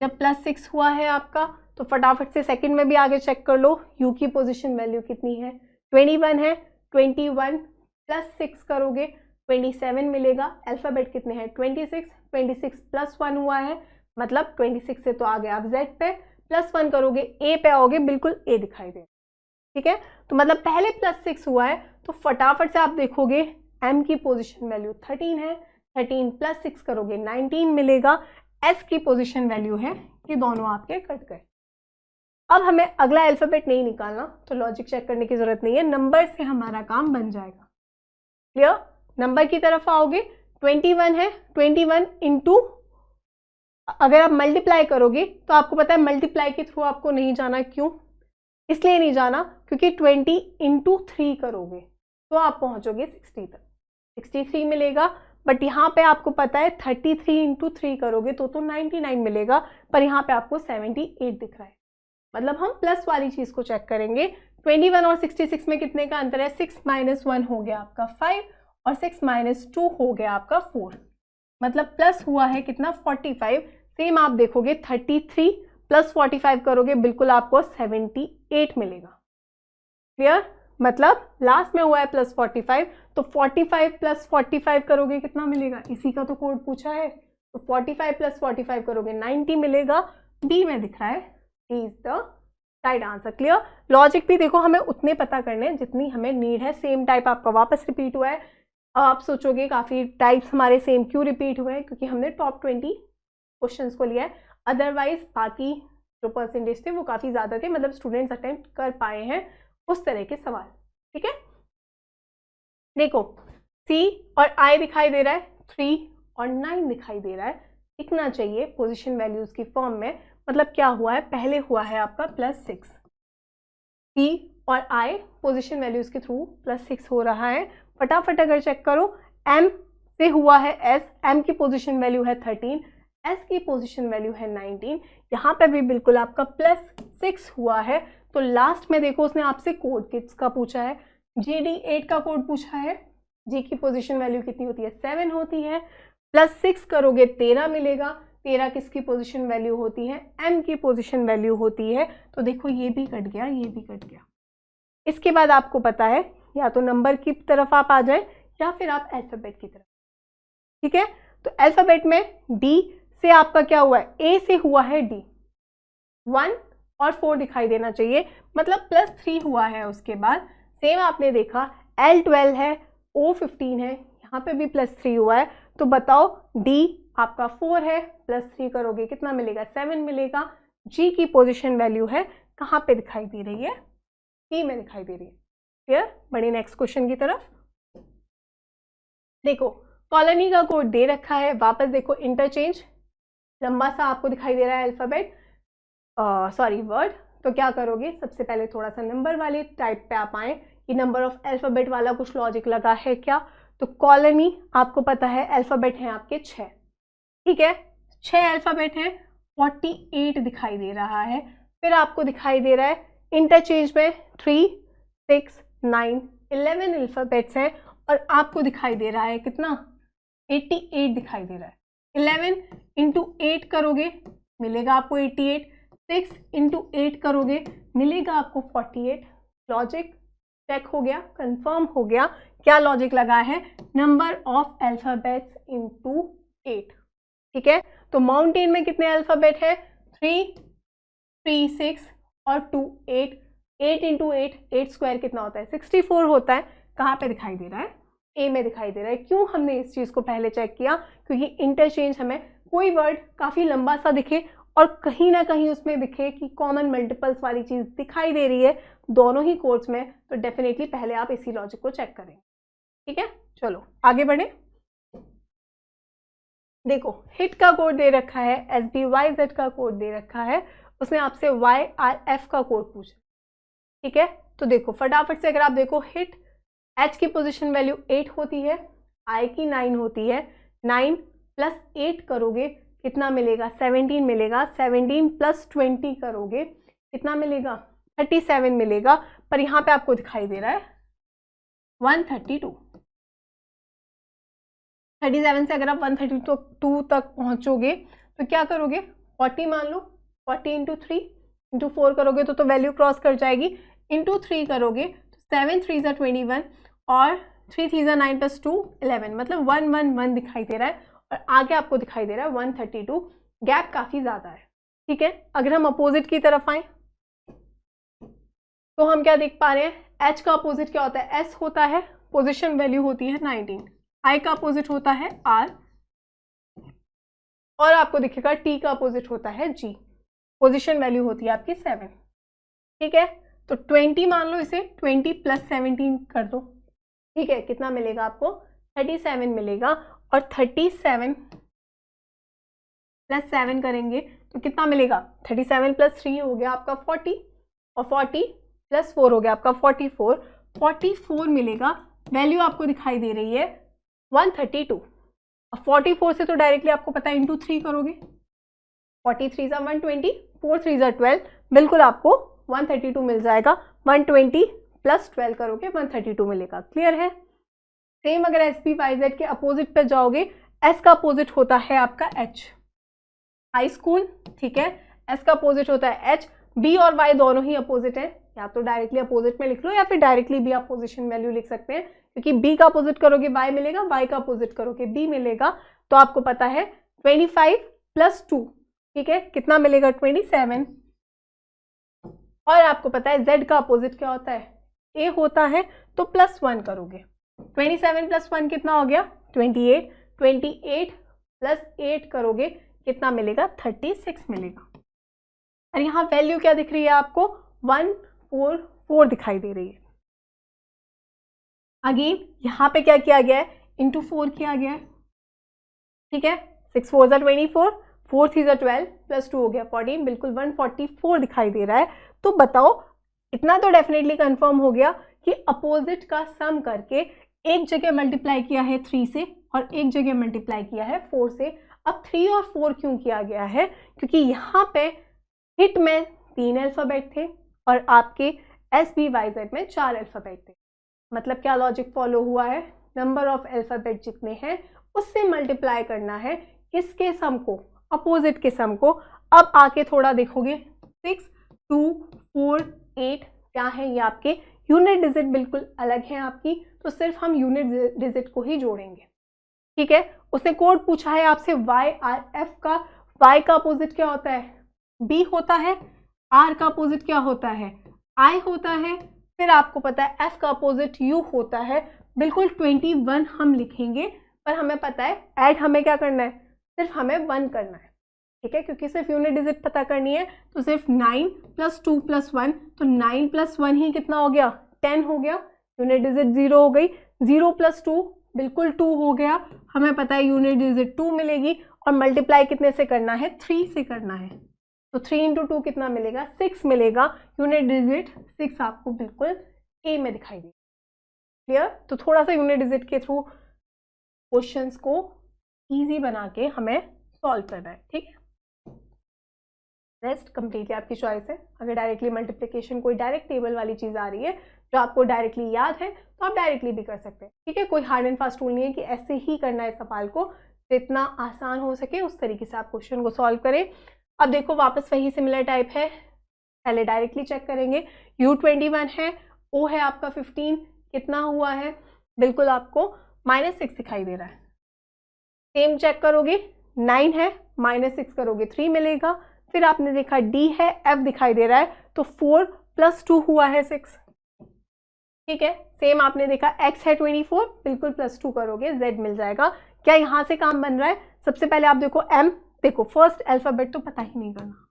जब +6 हुआ है आपका तो फटाफट से सेकंड में भी आगे चेक कर लो, यू की पोजीशन वैल्यू कितनी है, 21 है, 21 + 6 करोगे 27 मिलेगा। अल्फाबेट कितने हैं, 26, 26 + 1 हुआ है, मतलब 26 से तो आ गए आप Z पे, +1 करोगे A पे आओगे, बिल्कुल A दिखाई दे। ठीक है, तो मतलब पहले +6 हुआ है, तो फटाफट से आप देखोगे M की पोजीशन वैल्यू 13 है, 13 + 6 करोगे 19 मिलेगा। S की पोजीशन वैल्यू है, ये दोनों आपके कट गए। अब हमें अगला अल्फाबेट नहीं निकालना, तो लॉजिक चेक करने की जरूरत नहीं है, नंबर से हमारा काम बन जाएगा। क्लियर? नंबर की तरफ आओगे, 21 है, 21 इंटू, अगर आप मल्टीप्लाई करोगे तो आपको पता है मल्टीप्लाई के थ्रू आपको नहीं जाना। क्यों? इसलिए नहीं जाना क्योंकि 20 इंटू 3 करोगे तो आप पहुंचोगे 60 तक, 63 मिलेगा। बट यहाँ पे आपको पता है 33 इंटू 3 करोगे तो 99 मिलेगा, पर यहाँ पे आपको 78 दिख रहा है। मतलब हम प्लस वाली चीज को चेक करेंगे, 21 और 66 में कितने का अंतर है? 6 - 1 हो गया आपका 5 और 6 - 2 हो गया आपका 4, मतलब प्लस हुआ है कितना? 45। सेम आप देखोगे 33 + 45 करोगे बिल्कुल आपको 78 मिलेगा। क्लियर? मतलब लास्ट में हुआ है +45, तो 45 + 45 करोगे कितना मिलेगा? इसी का तो कोड पूछा है, तो 45 + 45 करोगे 90 मिलेगा। बी में दिख रहा है, D is the right answer. Clear? Logic भी देखो हमें उतने पता करने जितनी हमें नीड है। सेम टाइप आपका वापस रिपीट हुआ है। आप सोचोगे काफ़ी टाइप्स हमारे सेम क्यों रिपीट हुए हैं, क्योंकि हमने टॉप 20 क्वेश्चंस को लिया है। अदरवाइज बाकी जो परसेंटेज थे वो काफ़ी ज़्यादा थे, मतलब स्टूडेंट्स अटेम्प्ट कर पाए हैं उस तरह के सवाल। ठीक है, देखो सी और आई दिखाई दे रहा है, 3 और 9 दिखाई दे रहा है। लिखना चाहिए पोजीशन वैल्यूज की फॉर्म में। मतलब क्या हुआ है? पहले हुआ है आपका +6, सी और आई पोजीशन वैल्यूज के थ्रू +6 हो रहा है। फटाफट अगर चेक करो, एम से हुआ है एस, एम की पोजीशन वैल्यू है 13, एस की पोजीशन वैल्यू है 19, यहाँ पे भी बिल्कुल आपका +6 हुआ है। तो लास्ट में देखो उसने आपसे कोड किसका पूछा है? GD8 का कोड पूछा है। जी की पोजीशन वैल्यू कितनी होती है? 7 होती है। +6 करोगे 13 मिलेगा। 13 किसकी पोजीशन वैल्यू होती है? एम की पोजीशन वैल्यू होती है। तो देखो ये भी कट गया, ये भी कट गया। इसके बाद आपको पता है या तो नंबर की तरफ आप आ जाए या फिर आप अल्फाबेट की तरफ। ठीक है, तो अल्फाबेट में डी से आपका क्या हुआ है? ए से हुआ है डी, 1 और 4 दिखाई देना चाहिए, मतलब +3 हुआ है। उसके बाद सेम आपने देखा L12 है, O15 है, यहाँ पे भी +3 हुआ है। तो बताओ डी आपका 4 है, +3 करोगे कितना मिलेगा? 7 मिलेगा। जी की पोजीशन वैल्यू है कहाँ पे दिखाई दे रही है? डी में दिखाई दे रही है। क्लियर? बढ़िए नेक्स्ट क्वेश्चन की तरफ। देखो कॉलोनी का कोड दे रखा है, वापस देखो इंटरचेंज, लंबा सा आपको दिखाई दे रहा है अल्फाबेट, सॉरी वर्ड। तो क्या करोगे? सबसे पहले थोड़ा सा नंबर वाले टाइप पे आप आए कि नंबर ऑफ अल्फाबेट वाला कुछ लॉजिक लगा है क्या। तो कॉलोनी आपको पता है अल्फाबेट हैं आपके 6, ठीक है, 6 अल्फाबेट हैं, 48 दिखाई दे रहा है। फिर आपको दिखाई दे रहा है इंटरचेंज में 3, 6, 9, 11 अल्फाबेट्स हैं और आपको दिखाई दे रहा है कितना? 88 दिखाई दे रहा है। 11 × 8 करोगे मिलेगा आपको 88, 6 × 8 करोगे मिलेगा आपको 48। लॉजिक चेक हो गया, कंफर्म हो गया। क्या लॉजिक लगा है? Number of alphabets into 8। ठीक है, तो माउंटेन में कितने अल्फाबेट है? 3, 3, 6 और 2, 8। 8 × 8, 8 स्क्वायर कितना होता है? 64 होता है। कहाँ पे दिखाई दे रहा है? ए में दिखाई दे रहा है। क्यों हमने इस चीज़ को पहले चेक किया? क्योंकि इंटरचेंज हमें कोई वर्ड काफ़ी लंबा सा दिखे और कहीं ना कहीं उसमें दिखे कि कॉमन मल्टीपल्स वाली चीज़ दिखाई दे रही है दोनों ही कोड्स में, तो डेफिनेटली पहले आप इसी लॉजिक को चेक करें। ठीक है, चलो आगे बढ़े। देखो हिट का कोड दे रखा है, SBYZ का कोड दे रखा है, उसने आपसे YRF का कोड पूछा। ठीक है, तो देखो फटाफट से अगर आप देखो हिट, H की पोजीशन वैल्यू 8 होती है, I की 9 होती है। 9 + 8 करोगे कितना मिलेगा? 17 मिलेगा। 17 + 20 करोगे कितना मिलेगा? 37 मिलेगा। पर यहाँ पे आपको दिखाई दे रहा है 132। 37 से अगर आप 132 तक पहुँचोगे तो क्या करोगे? 40 मान लो, 40 × 3 × 4 करोगे तो वैल्यू क्रॉस कर जाएगी। इंटू 3 करोगे तो 7 3 = 21 और 3 3 = 9 + 2 11, मतलब 111 दिखाई दे रहा है और आगे आपको दिखाई दे रहा है 132। गैप काफ़ी ज़्यादा है। ठीक है, अगर हम अपोजिट की तरफ आए तो हम क्या देख पा रहे हैं? H का अपोजिट क्या होता है? S होता है, पोजिशन वैल्यू होती है 19। I का अपोजिट होता है R और आपको दिखेगा T का अपोजिट होता है G, पोजिशन वैल्यू होती है आपकी 7। ठीक है, तो 20 मान लो, इसे 20 + 17 कर दो। ठीक है, कितना मिलेगा आपको? 37 मिलेगा। और 37 + 7 करेंगे तो कितना मिलेगा? 37 + 3 हो गया आपका 40 और 40 + 4 हो गया आपका 44। 44 मिलेगा। वैल्यू आपको दिखाई दे रही है 132। अब 44 से तो डायरेक्टली आपको पता है इंटू 3 करोगे, 43 = 120, 4 3 = 12, बिल्कुल आपको 132 मिल जाएगा। 120 प्लस 12 करोगे 132 मिलेगा। क्लियर है? सेम अगर एस पी वाई जेड के अपोजिट पे जाओगे, एस का अपोजिट होता है आपका एच, हाई स्कूल, ठीक है। एस का अपोजिट होता है एच, बी और वाई दोनों ही अपोजिट है, या तो डायरेक्टली अपोजिट में लिख लो या फिर डायरेक्टली भी आप पोजीशन वैल्यू लिख सकते हैं, क्योंकि बी का अपोजिट करोगे वाई मिलेगा, वाई का अपोजिट करोगे बी मिलेगा। तो आपको पता है 25 प्लस 2, ठीक है, कितना मिलेगा 27। और आपको पता है z का अपोजिट क्या होता है, a होता है, तो +1 करोगे। 27 प्लस 1 कितना हो गया 28, 28 प्लस 8 करोगे कितना मिलेगा 36 मिलेगा। और यहाँ वैल्यू क्या दिख रही है आपको 144 दिखाई दे रही है। अगेन यहाँ पे क्या किया गया है, इंटू 4 किया गया है, ठीक है। 6 4 24, 4 3 12 प्लस 2 हो गया 14, बिल्कुल 144 दिखाई दे रहा है। तो बताओ, इतना तो डेफिनेटली कंफर्म हो गया कि अपोजिट का सम करके एक जगह मल्टीप्लाई किया है 3 से और एक जगह मल्टीप्लाई किया है 4 से। अब 3 और 4 क्यों किया गया है, क्योंकि यहाँ पे हिट में 3 अल्फ़ाबेट थे और आपके एस बी वाई जेड में 4 अल्फ़ाबेट थे। मतलब क्या लॉजिक फॉलो हुआ है, नंबर ऑफ अल्फ़ाबेट जितने हैं उससे मल्टीप्लाई करना है किसके सम को, अपोजिट के सम को। अब आके थोड़ा देखोगे 6 2 4 8 क्या है, ये आपके यूनिट डिजिट बिल्कुल अलग है आपकी, तो सिर्फ हम यूनिट डिजिट को ही जोड़ेंगे, ठीक है। उसने कोड पूछा है आपसे वाई आर एफ का, वाई का अपोजिट क्या होता है बी होता है, आर का अपोजिट क्या होता है आई होता है, फिर आपको पता है एफ का अपोजिट यू होता है। बिल्कुल 21 हम लिखेंगे, पर हमें पता है ऐड हमें क्या करना है, सिर्फ हमें 1 करना है, ठीक है, क्योंकि सिर्फ यूनिट डिजिट पता करनी है। तो सिर्फ 9 प्लस 2 प्लस 1, तो 9 प्लस 1 ही कितना हो गया 10 हो गया, यूनिट डिजिट 0 हो गई। 0 प्लस 2 बिल्कुल 2 हो गया, हमें पता है यूनिट डिजिट 2 मिलेगी। और मल्टीप्लाई कितने से करना है 3 से करना है, तो 3 इंटू 2 कितना मिलेगा 6 मिलेगा। यूनिट डिजिट 6 आपको बिल्कुल ए में दिखाई देगा। क्लियर? तो थोड़ा सा यूनिट डिजिट के थ्रू क्वेश्चंस को इजी बना के हमें सॉल्व करना है, ठीक है। रेस्ट कंप्लीटली आपकी चॉइस है। अगर डायरेक्टली मल्टीप्लिकेशन कोई डायरेक्ट टेबल वाली चीज़ आ रही है जो आपको डायरेक्टली याद है तो आप डायरेक्टली भी कर सकते हैं, ठीक है। कोई हार्ड एंड फास्ट रूल नहीं है कि ऐसे ही करना है सवाल को, जितना आसान हो सके उस तरीके से आप क्वेश्चन को सॉल्व करें। अब देखो वापस वही सिमिलर टाइप है, पहले डायरेक्टली चेक करेंगे। U21 है, O है आपका 15, कितना हुआ है बिल्कुल आपको -6 दिखाई दे रहा है। सेम चेक करोगे 9 है, -6 करोगे 3 मिलेगा। फिर आपने देखा D है, F दिखाई दे रहा है, तो 4 प्लस 2 हुआ है 6, ठीक है। सेम आपने देखा X है 24, बिल्कुल +2 करोगे Z मिल जाएगा। क्या यहाँ से काम बन रहा है, सबसे पहले आप देखो M, देखो फर्स्ट अल्फाबेट तो पता ही नहीं करना,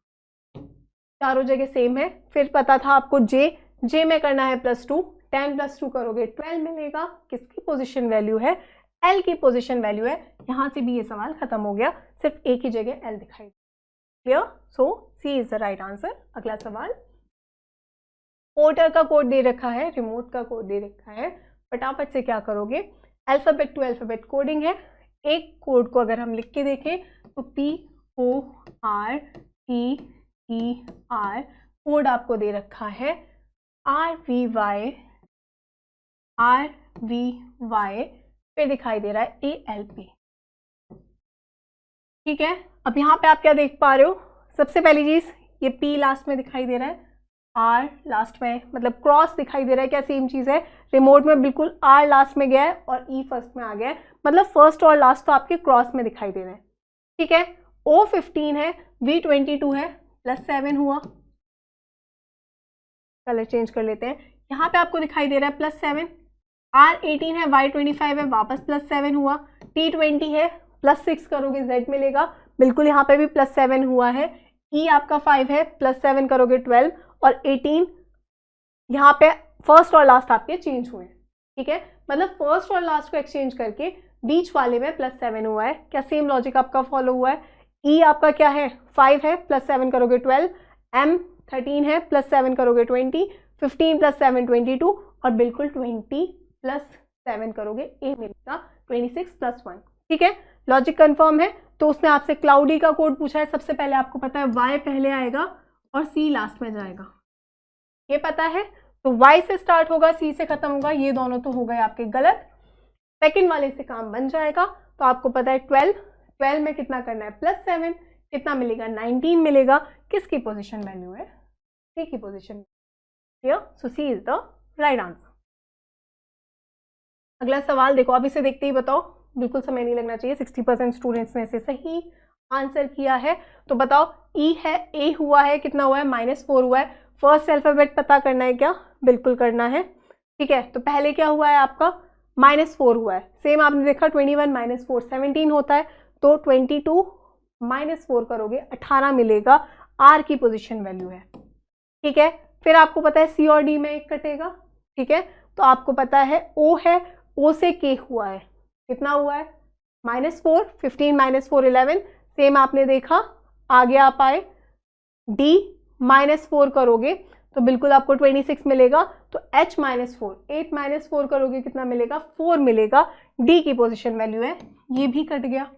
चारों जगह सेम है। फिर पता था आपको J में करना है +2, 10 + 2 करोगे 12 मिलेगा। किसकी पोजीशन वैल्यू है, L की पोजीशन वैल्यू है। यहाँ से भी ये सवाल खत्म हो गया, सिर्फ एक ही जगह L दिखाई। Clear? So C is the right answer. अगला सवाल, पोर्टर का कोड दे रखा है, रिमोट का कोड दे रखा है, फटाफट से क्या करोगे, अल्फाबेट टू अल्फाबेट कोडिंग है। एक कोड को अगर हम लिख के देखें तो PORTER कोड आपको दे रखा है RVY, फिर दिखाई दे रहा है ALP, ठीक है। अब यहाँ पे आप क्या देख पा रहे हो, सबसे पहली चीज ये P लास्ट में दिखाई दे रहा है, R लास्ट में, मतलब क्रॉस दिखाई दे रहा है। क्या सेम चीज है, रिमोट में बिल्कुल R लास्ट में गया है और E फर्स्ट में आ गया है, मतलब फर्स्ट और लास्ट तो आपके क्रॉस में दिखाई दे रहे हैं, ठीक है। O15 है, V22 है, +7 हुआ, कलर चेंज कर लेते हैं। यहाँ पे आपको दिखाई दे रहा है +7, R18 है, Y25 है, वापस +7 हुआ, T20 है, +6 करोगे Z मिलेगा, बिल्कुल यहाँ पे भी +7 हुआ है। E आपका 5 है, +7 करोगे 12, और 18 यहाँ पे फर्स्ट और लास्ट आपके चेंज हुए हैं, ठीक है। मतलब फर्स्ट और लास्ट को एक्सचेंज करके बीच वाले में +7 हुआ है। क्या सेम लॉजिक आपका फॉलो हुआ है। E आपका क्या है 5 है, +7 करोगे 12, M 13 है, +7 करोगे 20, 15 + 7 22, और बिल्कुल 20 + 7 करोगे A मिलेगा 26 + 1, ठीक है। लॉजिक कंफर्म है। तो उसने आपसे क्लाउडी का कोड पूछा है, सबसे पहले आपको पता है Y पहले आएगा और C लास्ट में जाएगा, ये पता है। तो y से स्टार्ट होगा, c से खत्म होगा, ये दोनों तो हो गए आपके गलत। सेकंड वाले से काम बन जाएगा। तो आपको पता है 12 में कितना करना है +7, कितना मिलेगा 19 मिलेगा। किसकी पोजीशन वैल्यू है? सी की position. So C is the right answer. अगला सवाल देखो, अब इसे देखते ही बताओ, बिल्कुल समय नहीं लगना चाहिए। 60% स्टूडेंट्स ने इसे सही आंसर किया है। तो बताओ ई है, ए हुआ है, कितना हुआ है -4 हुआ है। फर्स्ट अल्फाबेट पता करना है क्या? बिल्कुल करना है। ठीक है, तो पहले क्या हुआ है आपका? -4 हुआ है। सेम आपने देखा 21 - 4 17 होता है। तो 22 -4 करोगे 18 मिलेगा, आर की पोजीशन वैल्यू है। ठीक है, फिर आपको पता है सी और डी में एक कटेगा। ठीक है, तो आपको पता है ओ है, ओ से के हुआ है, कितना हुआ है -4, 15 - 4 11। सेम आपने देखा, आगे आप आए, डी -4 करोगे तो बिल्कुल आपको 26 मिलेगा। तो h -4, 8 - 4 करोगे कितना मिलेगा? 4 मिलेगा। डी की पोजीशन वैल्यू है। ये भी कट गया।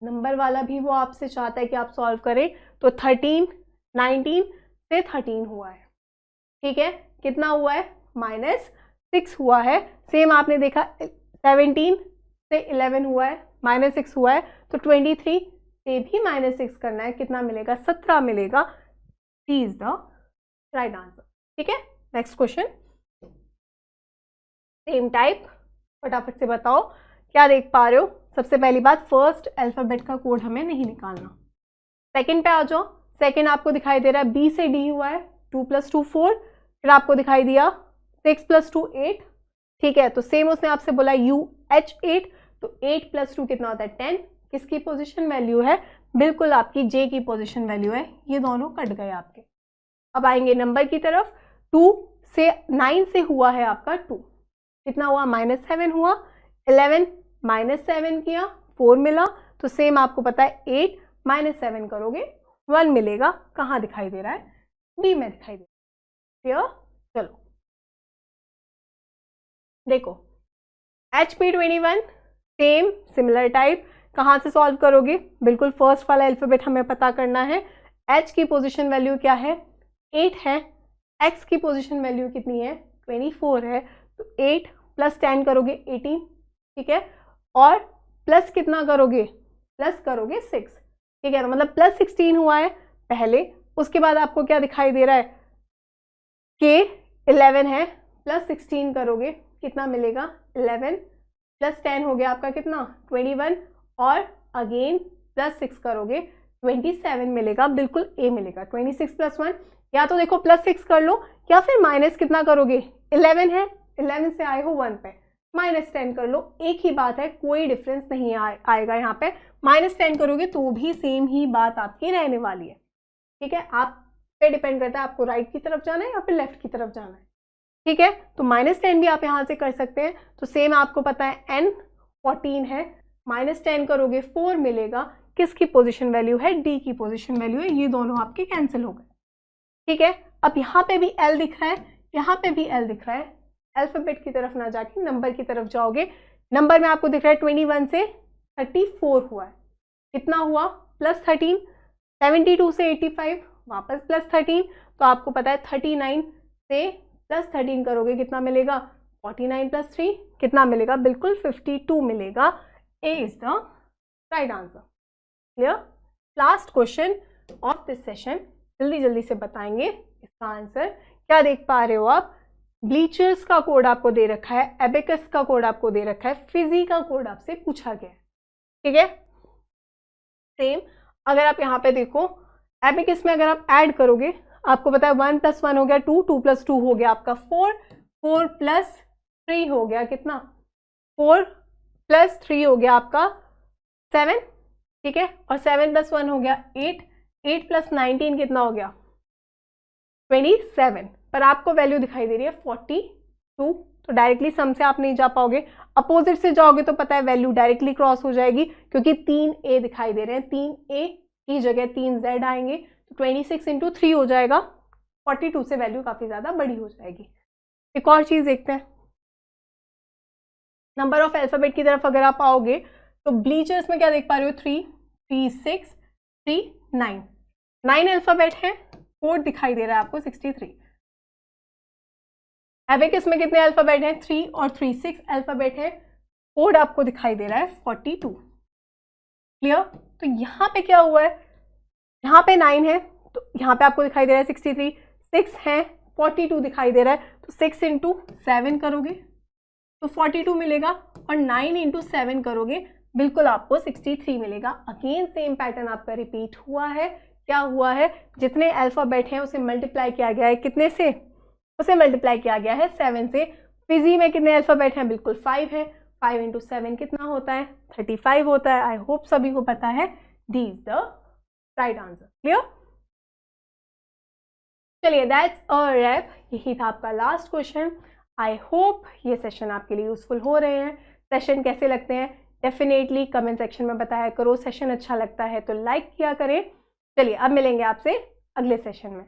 नंबर वाला भी वो आपसे चाहता है कि आप सॉल्व करें। तो 13 19 से 13 हुआ है। ठीक है, कितना हुआ है? -6 हुआ है। सेम आपने देखा 17 से 11 हुआ है, -6 हुआ है। तो 23 से भी -6 करना है, कितना मिलेगा? 17 मिलेगा। D is the right answer. ठीक है, नेक्स्ट क्वेश्चन सेम टाइप, फटाफट से बताओ क्या देख पा रहे हो। सबसे पहली बात, फर्स्ट अल्फाबेट का कोड हमें नहीं निकालना। सेकंड पे आ जाओ। सेकंड आपको दिखाई दे रहा है बी से डी हुआ है, 2 + 2 4। फिर आपको दिखाई दिया 6 + 2 8। ठीक है, तो सेम उसने आपसे बोला UH8, तो 8 + 2 कितना होता है 10। किसकी पोजीशन वैल्यू है? बिल्कुल आपकी जे की पोजीशन वैल्यू है। ये दोनों कट गए आपके। अब आएंगे नंबर की तरफ। 2 से 9 से हुआ है आपका 2, कितना हुआ? -7 हुआ। 11 -7 किया, 4 मिला। तो सेम आपको पता है 8 - 7 करोगे 1 मिलेगा। कहाँ दिखाई दे रहा है? बी में दिखाई दे रहा है। चलो देखो, HP21 सेम सिमिलर टाइप, कहाँ से सॉल्व करोगे? बिल्कुल फर्स्ट वाला अल्फाबेट हमें पता करना है। H की पोजीशन वैल्यू क्या है? 8 है। X की पोजीशन वैल्यू कितनी है? 24 है। तो 8 + 10 करोगे 18। ठीक है, और प्लस कितना करोगे? प्लस करोगे 6। ठीक है, तो मतलब +16 हुआ है पहले। उसके बाद आपको क्या दिखाई दे रहा है? के 11 है, +16 करोगे कितना मिलेगा? 11 + 10 हो गया आपका कितना? 21, और अगेन +6 करोगे 27 मिलेगा। बिल्कुल ए मिलेगा। 26 + 1, या तो देखो +6 कर लो, या फिर माइनस कितना करोगे? 11 है, 11 से आए हो 1 पे, -10 कर लो। एक ही बात है, कोई डिफरेंस नहीं आएगा यहाँ पे। -10 करोगे तो भी सेम ही बात आपकी रहने वाली है। ठीक है, आप पे डिपेंड करता है आपको राइट की तरफ जाना है या फिर लेफ्ट की तरफ जाना है। ठीक है, तो -10 भी आप यहाँ से कर सकते हैं। तो सेम आपको पता है n 14 है, -10 करोगे 4 मिलेगा। किसकी पोजीशन वैल्यू है? डी की पोजीशन वैल्यू है। ये दोनों आपके कैंसिल हो गए। ठीक है, अब यहाँ पे भी L दिख रहा है, यहाँ पे भी L दिख रहा है। अल्फाबेट की तरफ ना जाके नंबर की तरफ जाओगे। नंबर में आपको दिख रहा है 21 से 34 हुआ है, कितना हुआ? +13। 72 से 85 वापस +13। तो आपको पता है 39 से +13 करोगे कितना मिलेगा? 49 + 3 कितना मिलेगा? बिल्कुल 52 मिलेगा। A is the right answer. Clear? Last question of this session, जल्दी जल्दी से बताएंगे इसका आंसर। क्या देख पा रहे हो आप? ब्लीचर्स का कोड आपको दे रखा है, एबेकस का कोड आपको दे रखा है, फिजी का कोड आपसे पूछा गया है। ठीक है, सेम अगर आप यहाँ पे देखो, एबेकस में अगर आप ऐड करोगे, आपको पता है 1 + 1 हो गया 2, 2 + 2 हो गया आपका 4, 4 + 3 हो गया कितना? 4 + 3 हो गया आपका 7। ठीक है, और 7 + 1 हो गया 8, 8 + 19 कितना हो गया? 27। पर आपको वैल्यू दिखाई दे रही है 42। तो डायरेक्टली सम से आप नहीं जा पाओगे, अपोजिट से जाओगे तो पता है वैल्यू डायरेक्टली क्रॉस हो जाएगी, क्योंकि 3A दिखाई दे रहे हैं। 3A की जगह 3Z आएंगे, तो 26 × 3 हो जाएगा। 42 से वैल्यू काफी ज्यादा बड़ी हो जाएगी। एक और चीज देखते हैं, नंबर ऑफ अल्फाबेट की तरफ अगर आप आओगे तो ब्लीचर्स में क्या देख पा रहे हो? 3 3 6 3 9, 9 अल्फाबेट है। कोड दिखाई दे रहा है आपको 63। एबेकस में कितने अल्फ़ाबेट हैं? 3 और 3 6 अल्फ़ाबेट हैं। कोड आपको दिखाई दे रहा है 42। क्लियर? तो यहाँ पे क्या हुआ है, यहाँ पे 9 है तो यहाँ पे आपको दिखाई दे रहा है 63, 6 है 42 दिखाई दे रहा है, तो 6 इंटू 7 करोगे तो 42 मिलेगा, और 9 इंटू 7 करोगे बिल्कुल आपको 63 मिलेगा। अगेन सेम पैटर्न आपका रिपीट हुआ है। क्या हुआ है, जितने अल्फ़ाबेट हैं उसे मल्टीप्लाई किया गया है कितने से? उसे मल्टीप्लाई किया गया है 7 से। फिजी में कितने अल्फ़ाबेट हैं? बिल्कुल 5 है। 5 इंटू 7 कितना होता है? 35 होता है। आई होप सभी को पता है। D is the right answer. Clear? चलिए, दैट्स अ रैप। यही था आपका लास्ट क्वेश्चन। आई होप ये सेशन आपके लिए यूजफुल हो रहे हैं। सेशन कैसे लगते हैं डेफिनेटली कमेंट सेक्शन में बताया करो। सेशन अच्छा लगता है तो लाइक किया करें। चलिए, अब मिलेंगे आपसे अगले सेशन में।